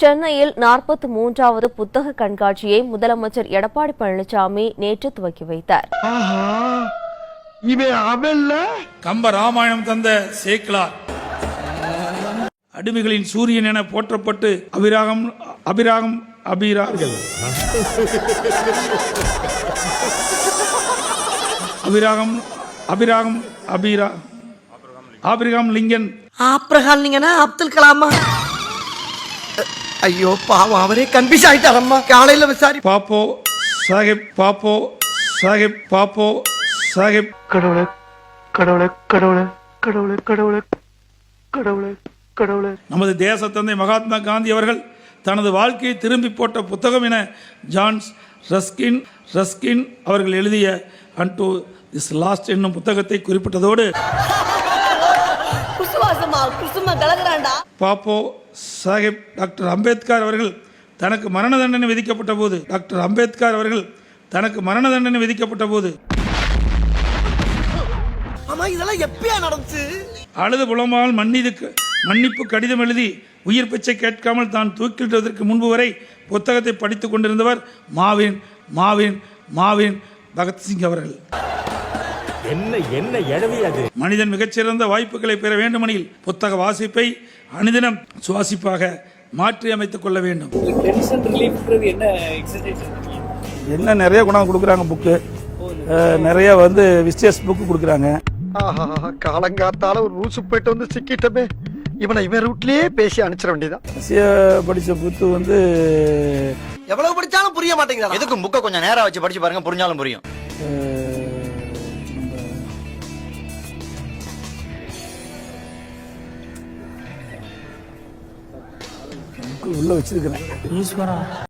சென்னையில் 43வது புத்தக கண்காட்சியை முதலமைச்சர் எடப்பாடி பழனிசாமி நேற்று துவக்கி வைத்தார். கம்ப ராமாயணம் தந்த சேக்கிலார் அடிமைகளின் சூரியன் என போற்றப்பட்டு அபிராகம் லிங்கன் அப்துல் கலாமா. ஐயோ பாவம், அவரே கன்ஃபியூஸ் ஆயிட்டாரம்மா. காலையில விசாரி பாப்போ சாஹிப் கடவுளே கடவுளே கடவுளே கடவுளே கடவுளே கடவுளே கடவுளே. நமது தேச தந்தை மகாத்மா காந்தி அவர்கள் தனது வாழ்க்கையை திரும்பி போட்ட புத்தகம் என ஜான்ஸ் ரஸ்கின் அவர்கள் எழுதிய அன்டு திஸ் லாஸ்ட் என்னும் புத்தகத்தை குறிப்பிட்டதோடு பாப்போ சாஹிப் டாக்டர் அம்பேத்கர் அவர்கள் தனக்கு மரண தண்டனை விதிக்கப்பட்ட போது அழுது புலமால் மன்னிப்பு கடிதம் எழுதி உயிர் பிச்சை கேட்காமல் தான் தூக்கிலிடுவதற்கு முன்பு வரை புத்தகத்தை படித்துக் கொண்டிருந்தவர் மாவீன் பகத்சிங் அவர்கள். மனிதன் மிகச்சிறந்த வாய்ப்புகளை பெற வேண்டுமெனில் புத்தக வாசிப்பை அனுதினம் சுவாசிப்பாக மாற்றி அமைத்துக் கொள்ள வேண்டும். என்ன நிறைய குணம் கொடுக்குறாங்க, புக்கு நிறைய விஸ்டேஸ் புக்கு கொடுக்குறாங்க. காலங்காத்தால ஒரு ரூசு போயிட்டு வந்து சிக்கிட்டமே, இவன் ரூட்லயே பேசி அனுப்பிச்சிட வேண்டியதான். படிச்ச புத்து எவ்வளவு படிச்சாலும் புரிய மாட்டேங்குது. எதுக்கும் புக்கை கொஞ்சம் நேரம் வச்சு படிச்சு பாருங்க, புரிஞ்சாலும் புரியும். உள்ள வச்சிருக்கிறேன்.